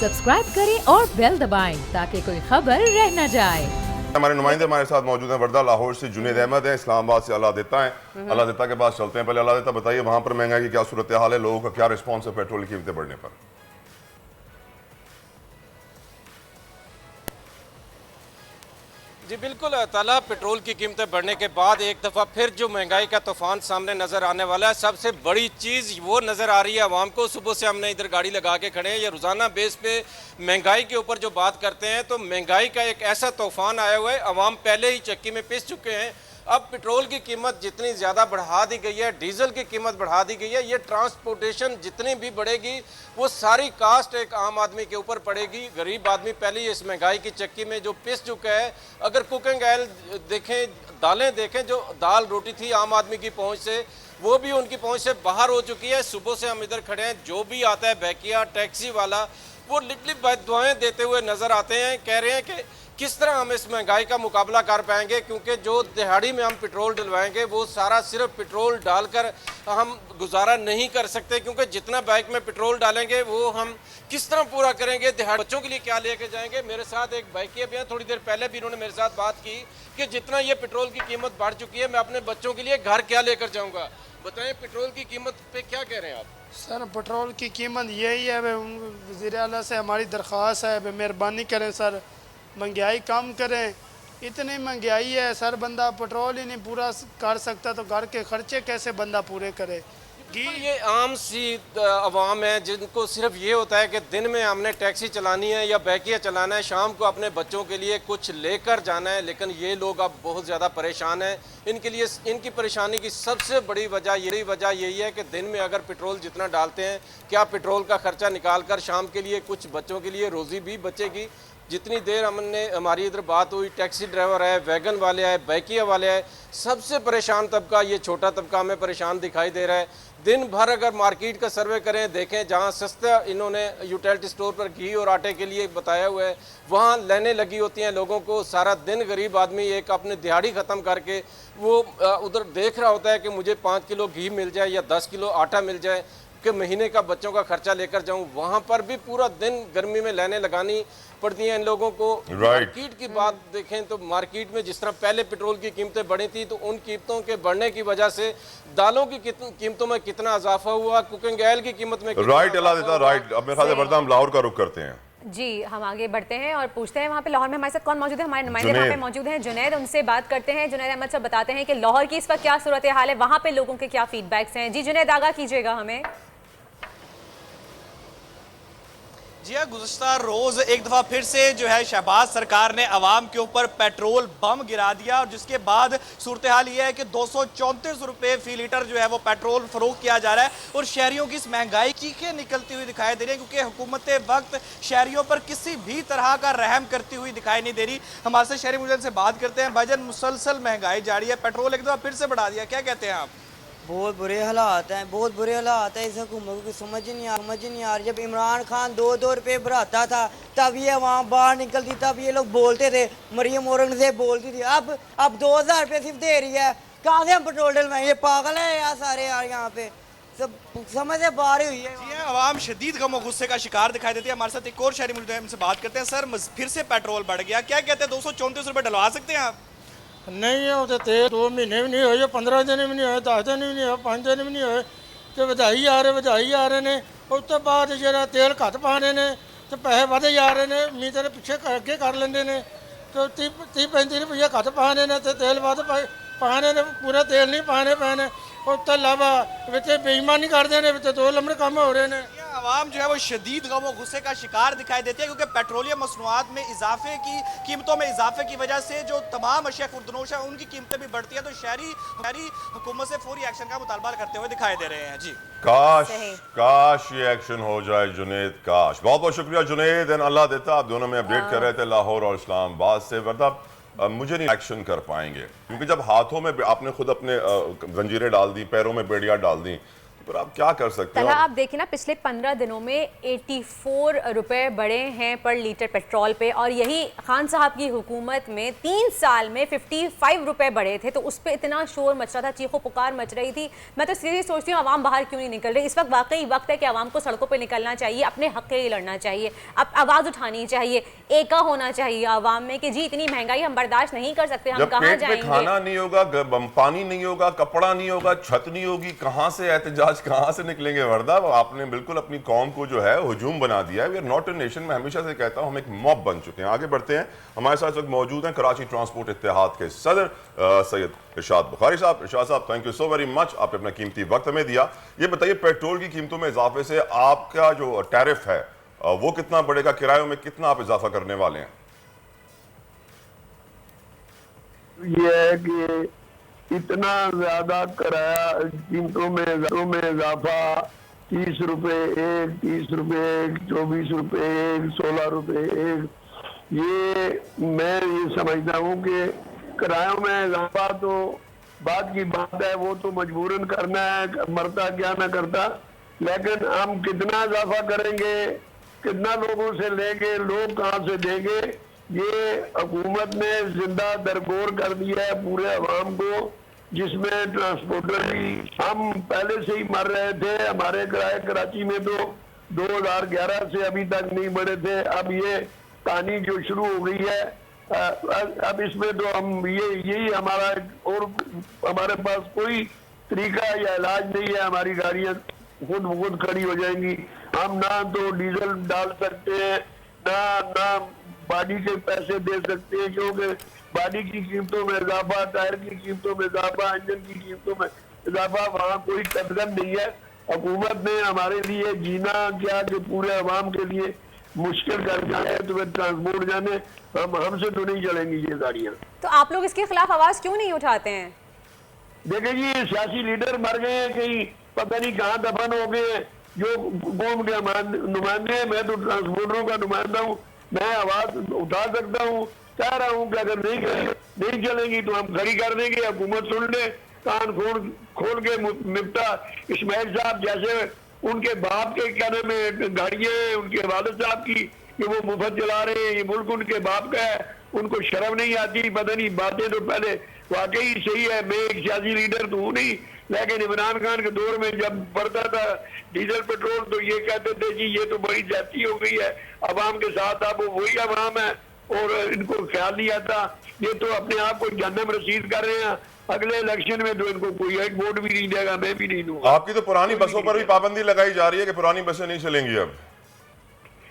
Subscribe करें और bell दबाएं ताकि कोई खबर रह न जाए। हमारे नुमाइंदे हमारे साथ मौजूद हैं। वर्दा लाहौर से जुनेद अहमद है, इस्लामाबाद से अल्लाह देता है। अल्लाह देता के पास चलते हैं। पहले अल्लाह देता बताइए, वहाँ पर महंगाई की क्या सूरत हाल है, लोगों का क्या रिस्पॉन्स है पेट्रोल की कीमतें बढ़ने पर? जी बिल्कुल ताला पेट्रोल की कीमतें बढ़ने के बाद एक दफ़ा फिर जो महंगाई का तूफान सामने नज़र आने वाला है। सबसे बड़ी चीज़ वो नज़र आ रही है आवाम को। सुबह से हमने इधर गाड़ी लगा के खड़े हैं, ये रोज़ाना बेस पे महंगाई के ऊपर जो बात करते हैं, तो महंगाई का एक ऐसा तूफान आया हुआ है। आवाम पहले ही चक्की में पिस चुके हैं। अब पेट्रोल की कीमत जितनी ज़्यादा बढ़ा दी गई है, डीजल की कीमत बढ़ा दी गई है, ये ट्रांसपोर्टेशन जितनी भी बढ़ेगी वो सारी कास्ट एक आम आदमी के ऊपर पड़ेगी। गरीब आदमी पहले ही इस महंगाई की चक्की में जो पिस चुका है। अगर कुकिंग ऑयल देखें, दालें देखें, जो दाल रोटी थी आम आदमी की पहुंच से, वो भी उनकी पहुंच से बाहर हो चुकी है। सुबह से हम इधर खड़े हैं, जो भी आता है बैकिया टैक्सी वाला, वो लिटली दुआएं देते हुए नज़र आते हैं। कह रहे हैं कि किस तरह हम इस महंगाई का मुकाबला कर पाएंगे, क्योंकि जो दिहाड़ी में हम पेट्रोल डलवाएंगे वो सारा सिर्फ पेट्रोल डालकर हम गुजारा नहीं कर सकते, क्योंकि जितना बाइक में पेट्रोल डालेंगे वो हम किस तरह पूरा करेंगे। दिहाड़ी बच्चों के लिए क्या लेके जाएंगे। मेरे साथ एक बाइकिया भी हैं, थोड़ी देर पहले भी इन्होंने मेरे साथ बात की कि जितना ये पेट्रोल की कीमत बढ़ चुकी है, मैं अपने बच्चों के लिए घर क्या लेकर जाऊँगा। बताएं पेट्रोल की कीमत पे क्या कह रहे हैं आप? सर पेट्रोल की कीमत यही है, वज़ीर आला से हमारी दरख्वास्त है, मेहरबानी करें सर, महंगाई कम करें। इतनी महंगाई है सर, बंदा पेट्रोल ही नहीं पूरा कर सकता तो घर के खर्चे कैसे बंदा पूरे करे। ये आम सी आवाम है जिनको सिर्फ ये होता है कि दिन में हमने टैक्सी चलानी है या बैकिया चलाना है, शाम को अपने बच्चों के लिए कुछ लेकर जाना है। लेकिन ये लोग अब बहुत ज़्यादा परेशान हैं। इनके लिए इनकी परेशानी की सबसे बड़ी वजह यही है कि दिन में अगर पेट्रोल जितना डालते हैं, क्या पेट्रोल का खर्चा निकाल कर शाम के लिए कुछ बच्चों के लिए रोज़ी भी बचेगी। जितनी देर हमारी इधर बात हुई, टैक्सी ड्राइवर है, वैगन वाले है, बैकिया वाले है, सबसे परेशान तबका ये छोटा तबका हमें परेशान दिखाई दे रहा है। दिन भर अगर मार्केट का सर्वे करें, देखें जहाँ सस्ता इन्होंने यूटिलिटी स्टोर पर घी और आटे के लिए बताया हुआ है, वहाँ लाइनें लगी होती हैं लोगों को। सारा दिन गरीब आदमी एक अपनी दिहाड़ी ख़त्म करके वो उधर देख रहा होता है कि मुझे 5 किलो घी मिल जाए या 10 किलो आटा मिल जाए कि महीने का बच्चों का खर्चा लेकर जाऊं। वहां पर भी पूरा दिन गर्मी में लाइनें लगानी पड़ती हैं इन लोगों को। मार्केट की बात देखें तो मार्केट में जिस तरह पहले पेट्रोल की कीमतें बढ़ी थी, तो उन कीमतों के बढ़ने की वजह से दालों की कीमतों में कितना इजाफा हुआ, कुकिंग ऑयल की कीमत में राइट अल्लाह देता। राइट, अब मेरे ख्याल से वर्दा हम लाहौर का रुख करते हैं। जी हम आगे बढ़ते हैं और पूछते हैं वहाँ पे लाहौर में हमारे साथ कौन मौजूद है। हमारे नुमाइंदे वहाँ पे मौजूद हैं, जुनैद, उनसे बात करते हैं। जुनैद अहमद साहब बताते हैं कि लाहौर की इस वक्त क्या सूरत हाल है, वहाँ पे लोगों के क्या फीडबैक्स हैं। जी जुनैद, आगाह कीजिएगा हमें। जी हाँ, गुज़श्ता रोज़ एक दफ़ा फिर से जो है शहबाज सरकार ने अवाम के ऊपर पेट्रोल बम गिरा दिया, और जिसके बाद सूरत हाल ये है कि 234 रुपये फ़ी लीटर जो है वो पेट्रोल फ़रोख्त किया जा रहा है। और शहरियों की इस महंगाई चीखें निकलती हुई दिखाई दे रही है, क्योंकि हुकूमत वक्त शहरियों पर किसी भी तरह का रहम करती हुई दिखाई नहीं दे रही। हमारे साथ शहरी मुजरिम से बात करते हैं। भाईजान, मुसलसल महंगाई जारी है, पेट्रोल एक दफ़ा फिर से बढ़ा दिया, क्या कहते हैं आप? बहुत बुरे हालात हैं, बहुत बुरे हालात हैं। इस हुकूमत को समझ नहीं आ रही। जब इमरान खान 2-2 रुपये बढ़ाता था तब ये वहाँ बाहर निकलती, तब ये लोग बोलते थे, मरियम औरंगज़ेब बोलती थी। अब 2000 रुपये सिर्फ दे रही है, कहाँ से हम पेट्रोल डलवाएं? ये पागल है यार सारे यार, यहाँ पे सब समझ से बाहर हुई है। जी हाँ, आवाम शदीद गम और गुस्से का शिकार दिखाई देती है। हमारे साथ एक और शहरी मुजरिम से बात करते हैं। सर, फिर से पेट्रोल बढ़ गया, क्या कहते हैं? 234 रुपये डलवा सकते हैं आप? नहीं है वो तो 2 महीने भी नहीं होए, 15 दिन भी नहीं होए, 10 दिन भी नहीं होए, 5 दिन भी नहीं होए तो ਵਧਾਈ ਆ ਰਹੇ ਨੇ। ਉਸ ਤੋਂ ਬਾਅਦ ਜਿਹੜਾ ਤੇਲ ਘੱਟ ਪਾਣੇ ਨੇ ਤੇ ਪੈਸੇ ਵਧੇ ਜਾ ਰਹੇ ਨੇ, ਉਮੀਦ ਦੇ ਪਿੱਛੇ ਅੱਗੇ ਕਰ ਲੈਂਦੇ ਨੇ ਤੇ 30-35 ਰੁਪਏ ਘੱਟ ਪਾਣੇ ਨੇ ਤੇ ਤੇਲ ਵੱਧ ਪਾਣੇ ਨੇ, ਪੂਰਾ ਤੇਲ ਨਹੀਂ ਪਾਣੇ ਪੈਣੇ। ਉਸ ਤੋਂ ਇਲਾਵਾ ਵਿੱਚ ਬੇਈਮਾਨੀ ਕਰਦੇ ਨੇ, ਵਿੱਚ 2 ਨੰਬਰ ਕੰਮ ਹੋ ਰਹੇ ਨੇ। आवाम जो है वो शदीद गम और गुस्से का शिकार दिखाई देती है, क्योंकि पेट्रोलियम मसनूआत में इजाफे की कीमतों में इजाफे की वजह से जो तमाम अशिया खुर्दनोश है उनकी कीमतें भी बढ़ती हैं। तो शहरी हुकूमत से फौरी एक्शन का मुतालबा करते हुए दिखाई दे रहे हैं। जी काश ये एक्शन हो जाए जुनैद, काश। बहुत बहुत शुक्रिया जुनैद एंड अल्लाह देता। आप दोनों में अपडेट कर रहे थे लाहौर और इस्लामाबाद से। वर्दा मुझे नहीं एक्शन कर पाएंगे, क्योंकि जब हाथों में आपने खुद अपने जंजीरें डाल दी, पैरों में बेड़ियां डाल दी, पर आप क्या कर सकते तला हैं। आप देखिए ना, पिछले 15 दिनों में 84 रुपए बढ़े हैं पर लीटर पेट्रोल पे, और यही खान साहब की हुकूमत में 3 साल में 55 रुपए बढ़े थे। तो उस पर इतना शोर मच रहा था, चीखो पुकार मच रही थी। मैं तो सीधे सोचती हूँ आवाम बाहर क्यों नहीं निकल रही। इस वक्त वाकई वक्त है कि आवाम को सड़कों पर निकलना चाहिए, अपने हक के लिए लड़ना चाहिए, अब आवाज़ उठानी चाहिए, एका होना चाहिए आवाम में कि जी इतनी महंगाई हम बर्दाश्त नहीं कर सकते, हम जब कहाँ पेट में जाएंगे। खाना नहीं होगा, पानी नहीं होगा, कपड़ा नहीं होगा, छत नहीं होगी, कहां से एहतजाज कहां से निकलेंगे वर्दा। आपने बिल्कुल अपनी कौम को जो है हुजूम बना दिया है। We are not a nation. मैं हमेशा से कहता हूं हम एक मॉब बन चुके हैं। आगे बढ़ते हैं, हमारे साथ इस वक्त मौजूद हैं कराची ट्रांसपोर्ट इत्तेहाद के सदर सैयद इरशाद बुखारी साहब। इरशाद साहब, thank you so very much, आपने अपना कीमती वक्त हमें दिया। ये बताइए, पेट्रोल की कीमतों में इजाफे से आपका जो टैरिफ है वो कितना बढ़ेगा, किरायों में कितना आप इजाफा करने वाले हैं? ये है कि इतना ज्यादा किराया कीमतों में इजाफा, 30 रुपए एक, 30 रुपए एक, 24 रुपए एक, 16 रुपए एक, ये मैं ये समझता हूँ कि किरायों में इजाफा तो बात की बात है, वो तो मजबूरन करना है, मरता क्या ना करता। लेकिन हम कितना इजाफा करेंगे, कितना लोगों से लेंगे, लोग कहाँ से देंगे, ये हुकूमत ने जिंदा दरगोर कर दिया है पूरे अवाम को, जिसमें ट्रांसपोर्टर भी, हम पहले से ही मर रहे थे। हमारे किराए कराची में तो 2011 से अभी तक नहीं बढ़े थे। अब ये कहानी जो शुरू हो गई है, अब इसमें तो हम यही हमारा, और हमारे पास कोई तरीका या इलाज नहीं है। हमारी गाड़ियां खुद खड़ी हो जाएंगी। हम ना तो डीजल डाल सकते हैं, ना बाडी के पैसे दे सकते हैं, क्योंकि बाडी की कीमतों में इजाफा, टायर की कीमतों में इजाफा, इंजन की कीमतों में इजाफा, वहाँ कोई कदम नहीं है। हुकूमत ने हमारे लिए जीना क्या कि पूरे अवाम के लिए मुश्किल कर दिया है। तो वे ट्रांसपोर्ट जाने, हमसे तो नहीं चलेंगी ये गाड़ियाँ। तो आप लोग इसके खिलाफ आवाज क्यों नहीं उठाते हैं? देखे जी, सियासी लीडर मर गए हैं, कहीं पता नहीं कहाँ दफन हो गए हैं, जो कौम के नुमाइंदे हैं। मैं तो ट्रांसपोर्टरों का नुमाइंदा हूँ, मैं आवाज उठा सकता हूँ। कह रहा हूँ कि अगर नहीं चलेंगी तो हम खड़ी कर देंगे, हुकूमत सुन ले, कान खोल के निपटा। इस्माइल साहब जैसे उनके बाप के कहने में गाड़ियां उनके वालिद साहब की कि वो मुफ्त चला रहे हैं, ये मुल्क उनके बाप का है, उनको शर्म नहीं आती। पता नहीं, बातें तो पहले वाकई सही है। मैं एक सियासी लीडर तो हूँ नहीं, लेकिन इमरान खान के दौर में जब बढ़ता था डीजल पेट्रोल तो ये कहते थे जी ये तो बड़ी ज्यादती हो गई है अवाम के साथ। अब वही अवाम है और इनको ख्याल नहीं आता। ये तो अपने आप को जहन्नम रसीद कर रहे हैं। अगले इलेक्शन में तो इनको कोई एक वोट भी नहीं देगा, मैं भी नहीं दूंगा। आपकी तो पुरानी बसों पर भी पाबंदी लगाई जा रही है कि पुरानी बसें नहीं चलेंगी अब।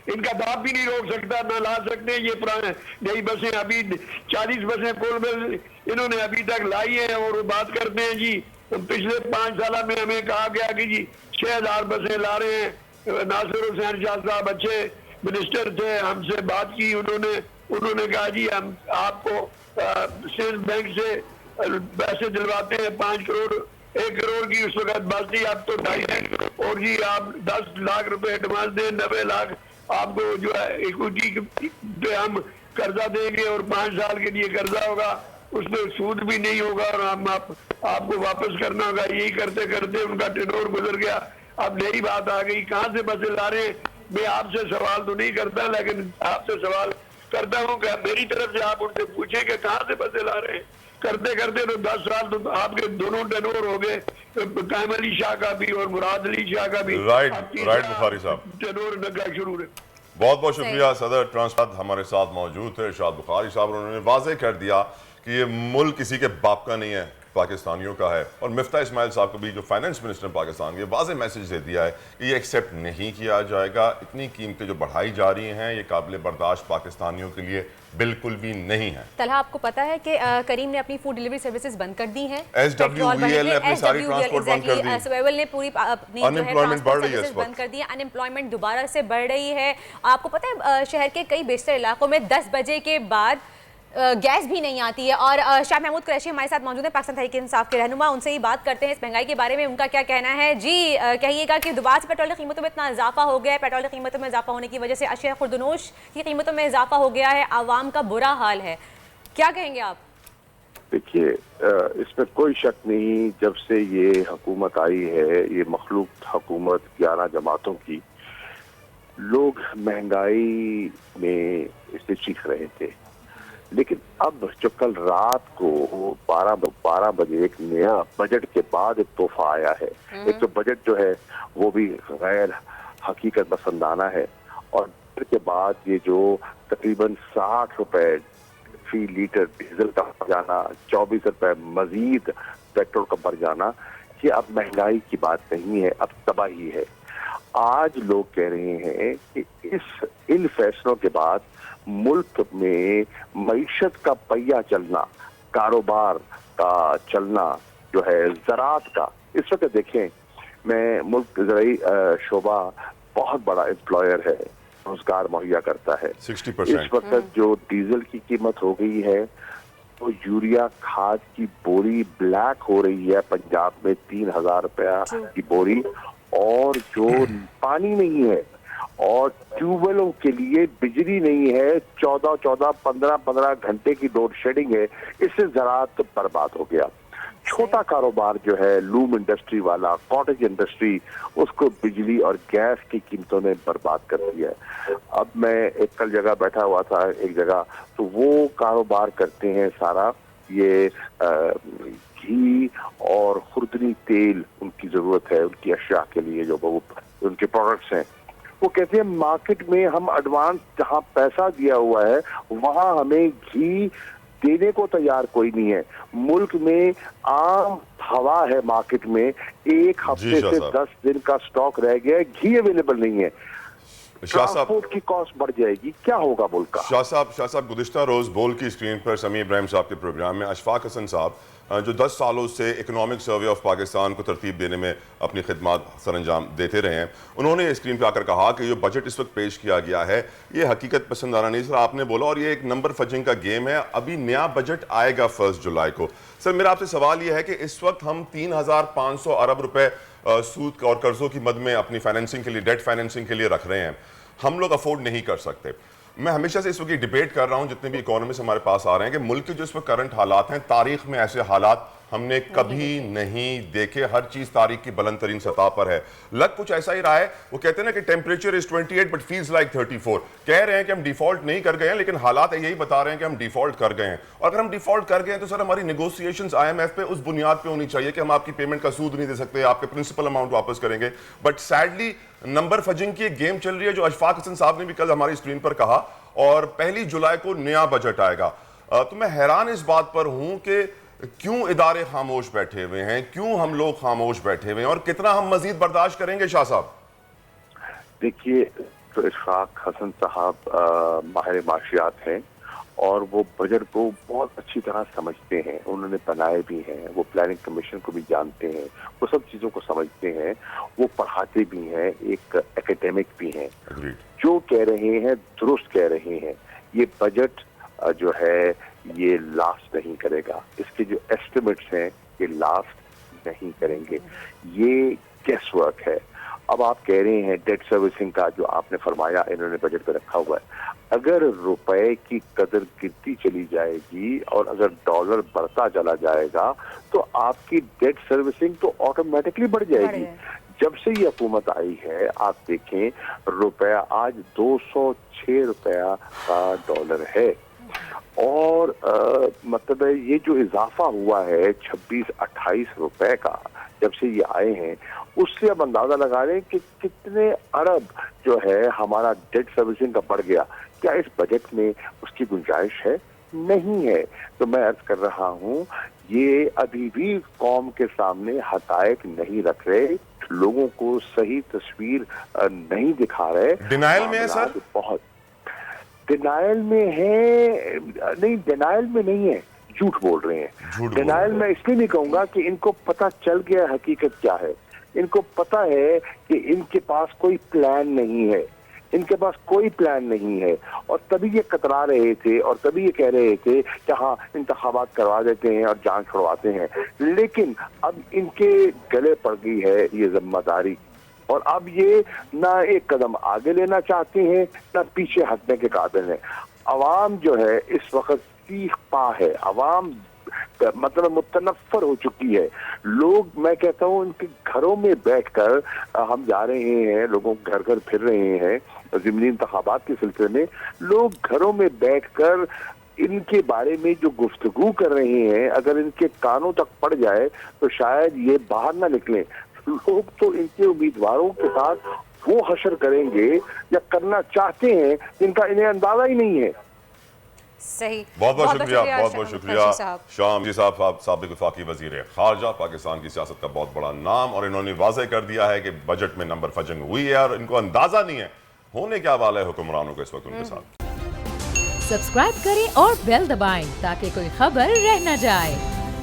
इनका बाप भी नहीं रोक सकता, ना ला सकते। ये पुराने नई बसें, अभी 40 बसें कुल इन्होंने अभी तक लाई है और बात करते हैं जी पिछले 5 साल में हमें कहा गया कि जी 6000 बसें ला रहे हैं। नासिर हुसैन शाह साहब अच्छे मिनिस्टर थे, हमसे बात की उन्होंने कहा जी हम आपको स्टेट बैंक से पैसे दिलवाते हैं 5 करोड़ 1 करोड़ की उस वक्त बात थी, अब तो 2.5 करोड़ और जी आप 10 लाख रुपए एडवांस दें, 90 लाख आपको जो है इक्विटी पे हम कर्जा देंगे और 5 साल के लिए कर्जा होगा, उसमें सूद भी नहीं होगा और हम आपको वापस करना होगा। यही करते करते उनका टेनोर गुजर गया। अब नई बात आ गई, कहाँ से बसें ला रहे हैं। मैं आपसे सवाल तो नहीं करता, लेकिन आपसे सवाल करता हूँ कि मेरी तरफ से आप उनसे पूछें कि कहाँ से बसें ला रहे हैं। करते करते तो 10 साल तो आपके दोनों टेनोर हो गए, कायम अली शाह का भी और मुराद अली शाह का भी। राइट बुखारी साहब, टेनोर लगा शुरू है। बहुत बहुत शुक्रिया। सदर ट्रांसपोर्ट हमारे साथ मौजूद थे इरशाद बुखारी साहब। उन्होंने वाज़ेह कर दिया कि ये मुल्क किसी के बाप का नहीं है, पाकिस्तानियों का है। और मिफ्ता इस्माइल साहब को भी, जो फाइनेंस मिनिस्टर पाकिस्तान के, वाज़ेह मैसेज दे दिया है कि ये एक्सेप्ट नहीं किया जाएगा। इतनी कीमतें जो बढ़ाई जा रही हैं ये काबिल बर्दाश्त पाकिस्तानियों के लिए बिल्कुल भी नहीं है। तलहा, आपको पता है कि करीम ने अपनी फूड डिलीवरी सर्विसेज बंद कर दी हैं। SWVL ने अपनी सारी ट्रांसपोर्ट बंद कर दी। SWVL ने पूरी अपनी अनएम्प्लॉयमेंट बढ़ रही है इस वक्त, बंद कर दी है। अनएम्प्लॉयमेंट दोबारा से बढ़ रही है। आपको पता है शहर के कई बेशतर इलाकों में 10 बजे के बाद गैस भी नहीं आती है। और शाह महमूद कुरैशी हमारे साथ मौजूद है, पाकिस्तान तहरीक इंसाफ के रहनुमा। उनसे ही बात करते हैं इस महंगाई के बारे में, उनका क्या कहना है। जी कहिएगा कि दोबारा से पेट्रोल की कीमतों में इतना इजाफा हो गया है, पेट्रोल की कीमतों में इजाफा होने की वजह से अशिया खुर्दनोश की कीमतों में इजाफा हो गया है, आवाम का बुरा हाल है, क्या कहेंगे आप? देखिए, इसमें कोई शक नहीं, जब से ये हुकूमत आई है, ये मखलूक हुकूमत 11 जमातों की, लोग महंगाई में इसे चीख रहे थे। लेकिन अब जो कल रात को 12 बजे एक नया बजट के बाद एक तोहफा आया है। एक तो बजट जो है वो भी गैर हकीकत पसंदाना है, और के बाद ये जो तकरीबन 60 रुपए फी लीटर डीजल का बढ़ जाना, 24 रुपए मजीद पेट्रोल का बढ़ जाना, ये अब महंगाई की बात नहीं है, अब तबाही है। आज लोग कह रहे हैं कि इन फैसलों के बाद मुल्क में मईशत का पहिया चलना, कारोबार का चलना जो है, ज़राअत का, इस वक्त देखें, मैं मुल्क ज़राई शोबा बहुत बड़ा एम्प्लॉयर है, रोजगार मुहैया करता है। 60%। इस वक्त जो डीजल की कीमत हो गई है, तो यूरिया खाद की बोरी ब्लैक हो रही है पंजाब में 3000 रुपया की बोरी, और जो पानी नहीं है और ट्यूबवेलों के लिए बिजली नहीं है, 15 घंटे की लोड शेडिंग है, इससे ज़राअत बर्बाद हो गया। छोटा कारोबार जो है, लूम इंडस्ट्री वाला, कॉटेज इंडस्ट्री, उसको बिजली और गैस की कीमतों ने बर्बाद कर दिया है। अब मैं एक कल जगह बैठा हुआ था एक जगह, तो वो कारोबार करते हैं सारा ये घी और खुर्दनी तेल, उनकी जरूरत है उनकी अशिया के लिए, जो वो उनके प्रोडक्ट्स हैं। वो कहते हैं मार्केट में हम एडवांस जहां पैसा दिया हुआ है वहां हमें घी देने को तैयार कोई नहीं है। मुल्क में आम हवा है, मार्केट में एक हफ्ते से 10 दिन का स्टॉक रह गया है, घी अवेलेबल नहीं है। ट्रांसपोर्ट की कॉस्ट बढ़ जाएगी, क्या होगा मुल्क का? शाह साहब, गुज़िश्ता रोज बोल की स्क्रीन पर समी इब्राहिम साहब के प्रोग्राम में अशफाक हसन साहब, जो 10 सालों से इकोनॉमिक सर्वे ऑफ पाकिस्तान को तरतीब देने में अपनी खिदमत सरंजाम देते रहे हैं, उन्होंने स्क्रीन पर आकर कहा कि जो बजट इस वक्त पेश किया गया है ये हकीकत पसंदाना नहीं। सर, आपने बोला, और ये एक नंबर फजिंग का गेम है, अभी नया बजट आएगा 1 जुलाई को। सर, मेरा आपसे सवाल यह है कि इस वक्त हम 3500 अरब रुपए सूद और कर्जों की मद में अपनी फाइनेंसिंग के लिए, डेट फाइनेंसिंग के लिए रख रहे हैं, हम लोग अफोर्ड नहीं कर सकते। मैं हमेशा से इस वक्त डिबेट कर रहा हूं, जितने भी इकोनॉमिस्ट हमारे पास आ रहे हैं, कि मुल्क के जो इस वक्त करंट हालात हैं, तारीख में ऐसे हालात हमने कभी नहीं देखे। हर चीज तारीख की बुलंद तरीन सतह पर है। लग कुछ ऐसा ही रहा है। वो कहते हैं ना कि temperature is 28 but feels like 34। कह रहे हैं कि हम डिफॉल्ट नहीं कर गए हैं, लेकिन हालात यही बता रहे हैं कि हम डिफॉल्ट कर गए हैं। और अगर हम डिफॉल्ट कर गए हैं तो सर हमारी नेगोशिएशंस IMF पे उस बुनियाद पे होनी चाहिए कि हम आपकी पेमेंट का सूद नहीं दे सकते, आपके प्रिंसिपल अमाउंट वापस करेंगे। बट सैडली नंबर फजिंग की एक गेम चल रही है, जो अशफाक हसन साहब ने भी कल हमारी स्क्रीन पर कहा, और 1 जुलाई को नया बजट आएगा। तो मैं हैरान इस बात पर हूं कि क्यों इदारे खामोश बैठे हुए हैं, क्यों हम लोग खामोश बैठे हुए हैं, और कितना हम मजीद बर्दाश्त करेंगे? शाह साहब, देखिए, तो अशफाक हसन साहब माहिर माशियात हैं और वो बजट को बहुत अच्छी तरह समझते हैं, उन्होंने बनाए भी हैं, वो प्लानिंग कमीशन को भी जानते हैं, वो सब चीज़ों को समझते हैं, वो पढ़ाते भी हैं, एक एकेडमिक भी हैं। जो कह रहे हैं दुरुस्त कह रहे हैं। ये बजट जो है ये लास्ट नहीं करेगा, इसके जो एस्टिमेट्स हैं ये लास्ट नहीं करेंगे, ये गेस वर्क है। अब आप कह रहे हैं डेट सर्विसिंग का जो आपने फरमाया इन्होंने बजट में रखा हुआ है, अगर रुपए की कदर गिरती चली जाएगी और अगर डॉलर बढ़ता चला जाएगा तो आपकी डेट सर्विसिंग तो ऑटोमेटिकली बढ़ जाएगी। जब से ये हुकूमत आई है आप देखें, रुपया आज 206 रुपया का डॉलर है, और मतलब ये जो इजाफा हुआ है 26-28 रुपए का जब से ये आए हैं, उससे अब अंदाजा लगा रहे हैं कि कितने अरब जो है हमारा डेट सर्विसिंग का बढ़ गया। क्या इस बजट में उसकी गुंजाइश है? नहीं है। तो मैं अर्ज कर रहा हूँ, ये अभी भी कौम के सामने हकायक नहीं रख रहे, लोगों को सही तस्वीर नहीं दिखा रहे। डिनायल में है सर? बहुत डिनायल में है। नहीं, डिनायल में नहीं है, झूठ बोल रहे हैं। डिनायल में इसलिए नहीं कहूंगा कि इनको पता चल गया हकीकत क्या है। इनको पता है कि इनके पास कोई प्लान नहीं है, इनके पास कोई प्लान नहीं है, और तभी ये कतरा रहे थे और तभी ये कह रहे थे कि हाँ इंतखाबात करवा देते हैं और जान छुड़वाते हैं। लेकिन अब इनके गले पड़ गई है ये जिम्मेदारी, और अब ये ना एक कदम आगे लेना चाहते हैं ना पीछे हटने के काबिल है। अवाम जो है इस वक्त सीख पा है, अवाम मतलब मुतनफ़र हो चुकी है। लोग, मैं कहता हूँ, इनके घरों में बैठकर, हम जा रहे हैं, लोगों घर घर फिर रहे हैं ज़िमनी इंतखाबात के सिलसिले में, लोग घरों में बैठकर इनके बारे में जो गुफ्तगू कर रहे हैं, अगर इनके कानों तक पड़ जाए तो शायद ये बाहर ना निकलें। लोग तो इनके उम्मीदवारों के साथ वो हशर करेंगे या करना चाहते हैं जिनका इन्हें अंदाजा ही नहीं है। सही, बहुत बहुत शुक्रिया, बहुत बहुत शुक्रिया साहब। शाम जी साहब, साबिक वफाकी वजीर खारजा, पाकिस्तान की सियासत का बहुत बड़ा नाम, और इन्होंने वाज़ेह कर दिया है कि बजट में नंबर फजंग हुई है और इनको अंदाजा नहीं है होने क्या वाला है हुक्मरानों को इस वक्त उनके साथ। सब्सक्राइब करें और बेल दबाएं ताकि कोई खबर रह न जाए।